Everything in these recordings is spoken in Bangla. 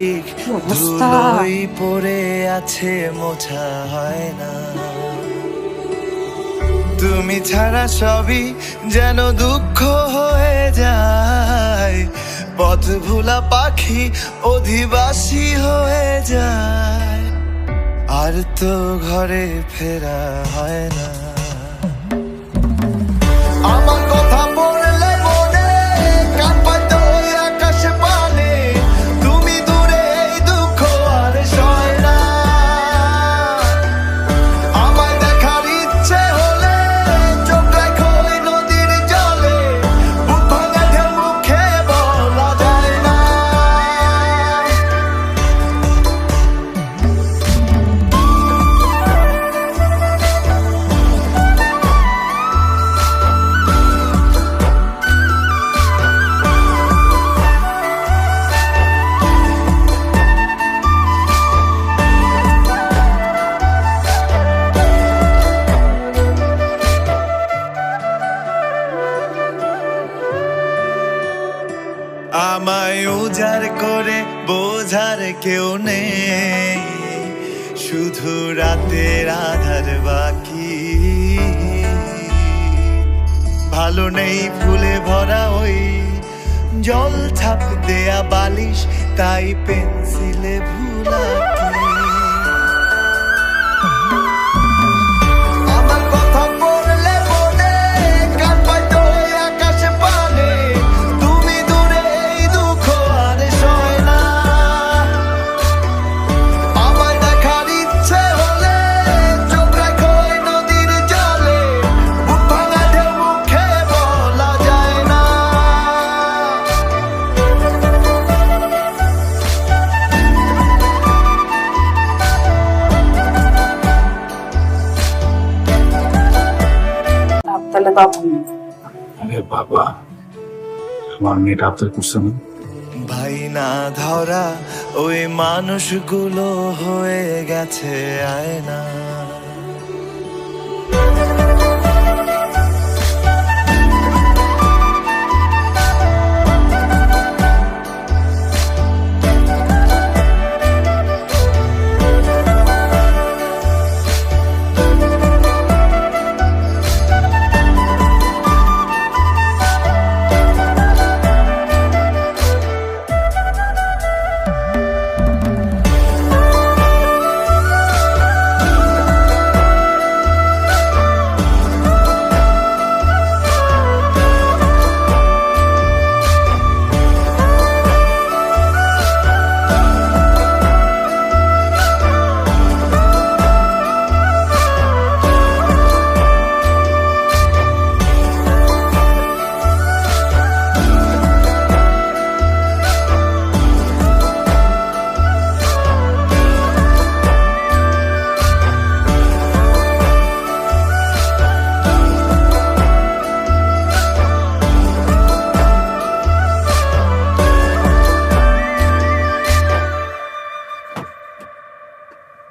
ধুলোই পড়ে আছে, মোছা হয় না। তুমি ছাড়া সবই যেন দুঃখ হয়ে যায়, পথ ভোলা পাখি অধিবাসী হয়ে যায়, আর তো ঘরে ফেরা হয় না। আমার কথা পড়লে মনে কান পাইতো ওই আকাশ পানে, তুমি দূরে এই দুঃখ আর সয় না। আমায় দেখার ইচ্ছে হলে চোখ রাখো ওই নদীর জলে, বুক ভাঙা ঢেউ মুখে বলা যায় না। আমায় উজাড় করে বোঝার কেউ নেই, শুধু রাতের আধার বাকি। ভালো নেই ফুলে ভরা ওই জল ছাপ দেয়া বালিশ, তাই পেন্সিলে ভুলা আমার কথা পড়লে মনে কান পাইতো ওই আকাশ পানে, তুমি দূরে এই দুঃখ আর সয় না। আমায় দেখার ইচ্ছে হলে চোখ রাখো ওই নদীর জলে, বুক ভাঙা ঢেউ মুখে বলা যায় না। তাহলে তখন আরে বাবা, আমার মেয়েটা আবদার করছে না। ভাই না ধরা ওই মানুষগুলো হয়ে গেছে আয়না।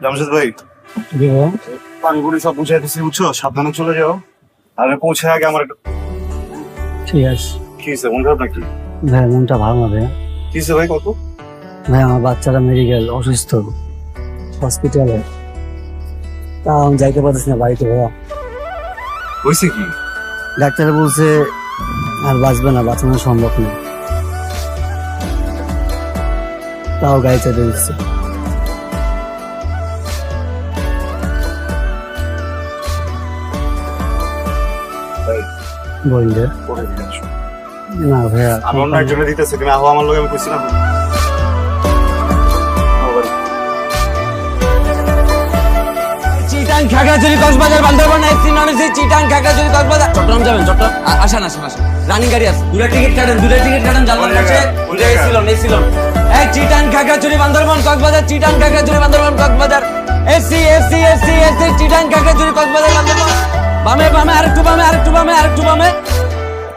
জামশেদ ভাই, পানিগুলি সব বুঝাই দিচ্ছি, বুঝছো? সাবধানে চলে যাও, আর পৌঁছে আগে আমার একটু। ঠিক আছে। কি হয়েছে, মন খারাপ নাকি? ভাই মনটা ভালো না ভাইয়া। কি হয়েছে ভাই, কত? ভাই আমার বাচ্চারা মেডিকেল অসুস্থ, হসপিটালে, তা আমি যাইতে পারতেছি না বাড়িতে ভাইয়া। হয়েছে কি? ডাক্তার বলছে আর বাঁচবে না, বাঁচানো সম্ভব না, তাও গাড়ি চাইতে দিচ্ছে। বললে না ভাইয়া, আমি অন্য একজনে দিতেছি, তুমি আহো আমার লোক, আমি কইছি না। Chittagong Khagrachari Cox's Bazar Bandarban AC non AC Chittagong Khagrachari Cox's Bazar Chittagong যাবেন। চট্টগ্রাম আসেন আসেন আসেন, রানিং গাড়ি আছে, দুটা টিকিট কাটেন জানলার কাছে। এসিলন এই Chittagong Khagrachari Bandarban Cox's Bazar, Chittagong Khagrachari Bandarban Cox's Bazar, AC AC AC AC Chittagong Khagrachari Cox's Bazar Bandarban. বামে বামে আরেকটু বামে, আরেকটু বামে, আরেকটু বামে।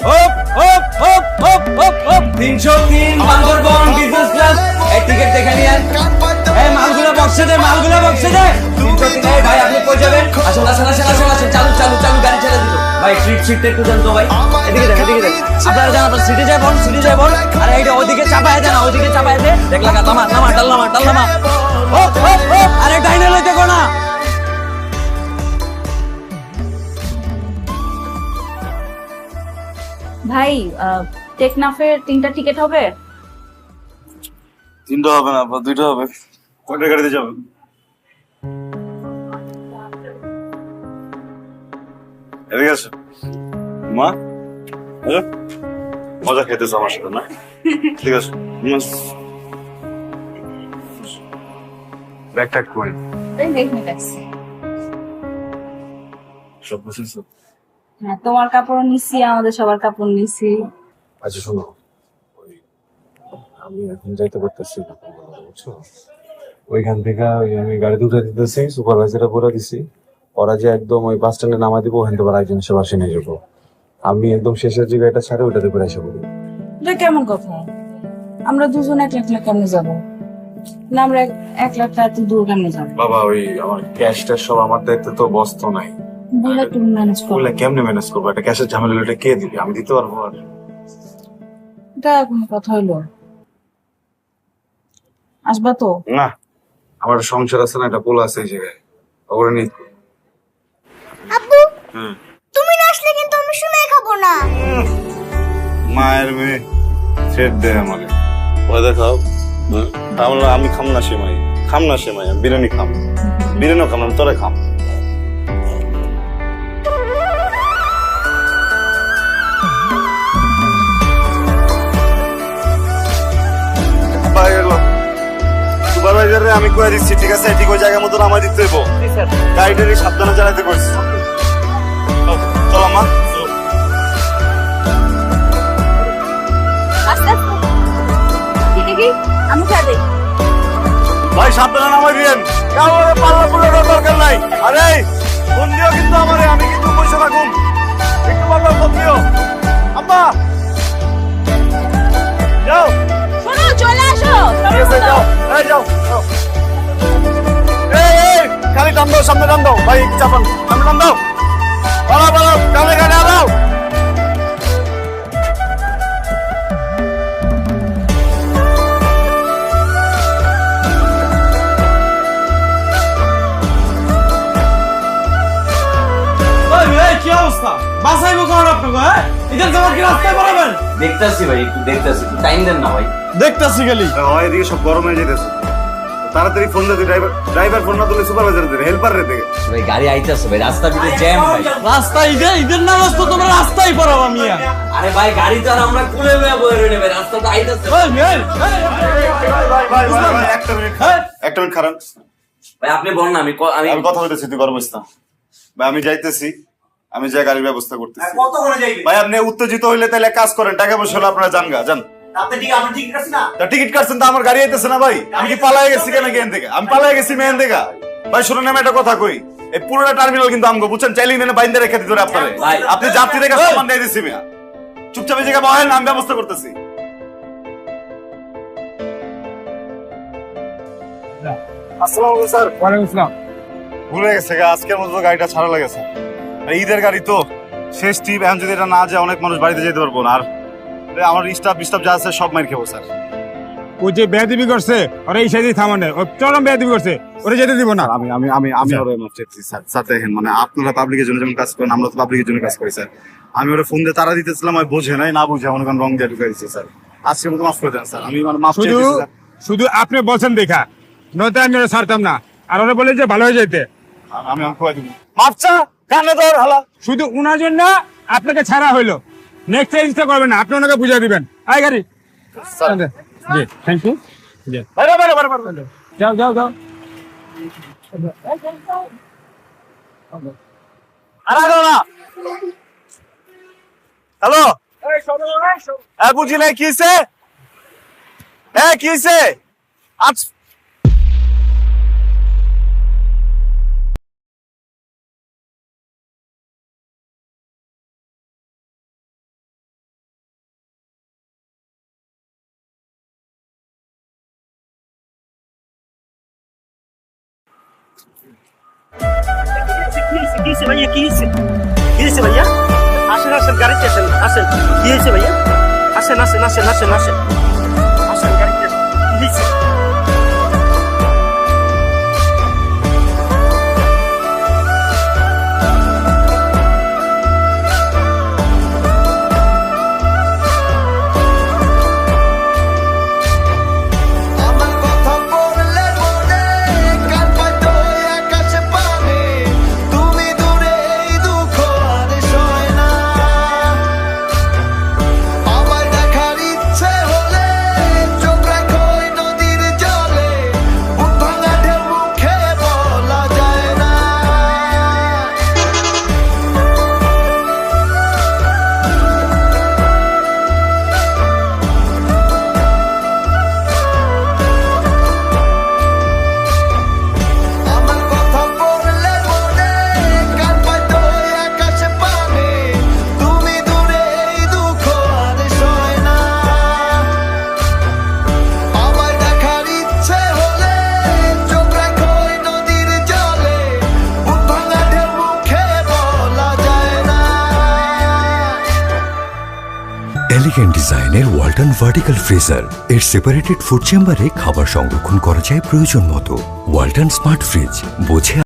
Hope hope hope hope hope hope 303 Bandarban business class. এই টিকিট দেখে নিয়েন, এই মালগুলো বক্সে দে, মালগুলো বক্সে দে। এই ভাই আপনি কই যাবেন? আসেন আসেন আসেন আসেন আসেন, চালু চালু চালু, গাড়ি ছেড়ে দিল। ভাই সিটটা একটু দেন তো ভাই, এদিকে দেন এদিকে দেন। আপনারা যান, আপনার সিটে যাবেন, সিটে যাবেন। আরে এইটা ওইদিকে চাপায় দেন, ওইদিকে চাপায় দে। দেখলা গা, নামা নামা, ডাল নামা, ডাল নামা। ও ও ও, আরে ডাইনে লইতে কো না। ভাই টেকনাফের 3টা টিকিট হবে? 3টা হবে না, 2টা হবে। কয়টা গাড়িতে যাবেন? এদিকে আসো মা, আসো। মজা খেতেছো আমার সাথে না? ঠিক আছে, ব্যাগটা কই? এই দেখে গেছি। সব বুঝেছো? হ্যাঁ, তোমার কাপড় নিছি, আমাদের সবার কাপড় নিছি। আচ্ছা শোনো, আমি এখন যাইতে পারতেছি না, বুঝছো? ওইখান থেকে আমি গাড়ি উঠে দিতেছি, সুপারভাইজারে বলে দিছি ওরা যে একদম ওই বাস স্ট্যান্ডে নামাই দিব, ওখান থেকে আরেকজন সে বাসে নিয়ে যাবো। আমি একদম শেষের যে গাড়িটা ছাড়ে ওইটাতে করে এসে বলি। এটা কেমন কথা? আমরা দুজন এক লাখ লাখ কেমনে যাবো? না আমরা 1 লাখ টাকা এত দূর কেমনে যাবো? বাবা ওই আমার ক্যাশটা সব আমার দায়িত্বে, তো বস তো নাই। বলে তুমি ম্যানেজ করো। বললে কেমনে ম্যানেজ করবো? একটা ক্যাশের ঝামেলা হলে এটা কে দিবে? আমি দিতে পারবো? আর এটা কোনো কথা হইলো? আসবা তো? না, আমার সংসার আছে না, একটা পোলা আছে এই জায়গায়, ওগুলো নিয়ে আব্বু, হ্যাঁ তুমি না আসলে কিন্তু আমি শুনে খাবো না। মায়ের মেয়ে থ্রেড দেয় আমাকে, ওই দেখাও। আমি খাম না সেমাই, খাম না সেমাই, আমি বিরিয়ানি খাম, বিরিয়ানিও খাম না, তোরে খাম। সুপারভাইজারে আমি কয়ে দিচ্ছি, ঠিক আছে? ঠিক ওই জায়গা মতো নামাই দিতে হইব। গাড়িটারি সাবধানে চালাতে কইছি। চলো মা। আস্তে আস্তে। ঠিক আছে, আমি খেয়ে দেই। ভাই সাবধানে নামাই দিয়েন, কাউরে পাল্লা পুল্লার দরকার নাই। আরে ফোন দিও কিন্তু আমারে, আমি কিন্তু পয়সা রাখুন, একটু পাল্লা ফোন দিও। আব্বা যাও, শোনো, চলে আসো। ঠিক আছে যাও, এই যাও যাও। এই এই খালি টান দাও, সামনে টান দাও ভাই, চাপান সামনে টান দাও, বাড়াও বাড়াও, কানে কানে দাও। কি অবস্থা? বাসাইবো কখন আপনাকে? হ্যাঁ, এদের যাওয়ার কি রাস্তায় পারাবেন? দেখতাছি ভাই, একটু দেখতাছি, একটু টাইম দেন না ভাই। দেখতাছি গেলি হয় এদিকে সব গরম হয়ে যেতেছে, তাড়াতাড়ি ফোন দে। ড্রাইভার ড্রাইভার ফোন না দিলে সুপারভাইজার দে, হেল্পার রে দেখে। ভাই গাড়ি আইতাছে ভাই, রাস্তা ভিতরে জ্যাম ভাই। রাস্তা ঈদের নামাজ তো তোমরা রাস্তায় পড়াবা মিয়া। আরে ভাই গাড়ি তো আর আমরা কুলে বয়ে বয়ে রইলে ভাই, রাস্তা তো আইতাছে। একটা মিনিট খারাপ, একটা মিনিট খারাপ। ভাই আপনি বল না, আমি আমি কথা বলতেছি, তুই গরম হইস না। ভাই আমি যাইতেছি, আমি যাই গাড়ির ব্যবস্থা করতেছি। ভাই আপনি উত্তেজিত হইলে তাহলে কাজ করেন, টাকা পয়সা হলে আপনারা যান গা, যান। টিকিট কাটছেন তো, আমার গাড়ি আইতেছে না ভাই। আমি কি পালাই গেছি কেন এখান থেকে? আমি পালাই গেছি মেহেন থেকে। ভাই শুনুন, আমি একটা কথা কই, এই পুরোটা টার্মিনাল কিন্তু আমগো, বুঝছেন? চাইলেই নেন বাইন্দে রেখে দিতে পারে আপনারে। ভাই। আপনি যাত্রীদের কাছে সম্মান দিয়ে দিচ্ছি মিয়া, চুপচাপ এই জায়গায় বহেন, আমি ব্যবস্থা করতেছি। আসসালামু আলাইকুম স্যার। ওয়ালাইকুম আসসালাম। ভুলে গেছে গা, আজকের মতো তো গাড়িটা ছাড়া লেগেছে। আর ঈদের গাড়ি তো শেষ ট্রিপ, এখন যদি এটা না যায় অনেক মানুষ বাড়িতে যেতে পারবো না। আর আমার স্টাফ যা আছে সব মাইর খেবো স্যার। ওই যে বেয়াদবি করছে ওরা এই সাইডে থামানে, ও চরম বেয়াদবি করছে, ওরা যেতে দিব না। আমি আমি আমি আমি ওরে মাফ চাইছি স্যার। স্যার দেখেন, মানে আপনারা পাবলিকের জন্য যেমন কাজ করেন, আমরা তো পাবলিকের জন্য কাজ করি স্যার। আমি ওরা ফোন দিয়ে তারা দিতেছিলাম, আমি বোঝে নাই, না বুঝে আমার রং দিয়ে ঢুকে দিচ্ছি স্যার। আজকের মতো মাফ করে দেন স্যার, আমি মানে মাফ শুধু চাইছি স্যার। শুধু আপনি বলছেন দেখা, নয়তো আমি ওরা ছাড়তাম না। আর ওরা বলে যে ভালো হয়ে যেতে, আমি কয়ে দিব। মাফ চা, কানে ধর হালা। শুধু উনার জন্য আপনাকে ছাড়া হইলো। নেক্সট টাইম ইচ্ছা করবেন না, আপনি ওনাকে বুঝিয়ে দিবেন। আয় গাড়ি। জি থ্যাংক ইউ। জি বাইরে বাইরে বাইরে বাইরে। যাও যাও যাও। আর আগে না। হ্যালো, বুঝি নাই কি হয়েছে? হ্যাঁ কি হয়েছে? আজ কি হয়েছে ভাইয়া, কি হয়েছে? কি হয়েছে ভাইয়া? আসেন আসেন, গাড়িতে আসেন, আসেন। কি হয়েছে ভাইয়া? আসেন আসেন আসেন আসেন আসেন আসেন, গাড়িতে আসেন। কি হয়েছে? আমার কথা পড়লে মনে কান পাতো আকাশ পানে তুমি দূরে এই দুঃখ আর সয় না আমার দেখার ইচ্ছে হলে চোখ রাখো নদীর জলে বুক ভাঙা ঢেউ মুখে বলা যায় না আমার কথা পড়লে মনে কান পাতো আকাশ পানে তুমি দূরে এই দুঃখ আর সয় না আমার দেখার ইচ্ছে হলে চোখ রাখো নদীর জলে বুক ভাঙা ঢেউ মুখে বলা যায় না এলিগেন্ট ডিজাইনের ওয়ালটন ভার্টিক্যাল ফ্রিজার এর সেপারেটেড ফুড চেম্বারে খাবার সংরক্ষণ করা যায় প্রয়োজন মতো। ওয়ালটন স্মার্ট ফ্রিজ বোঝে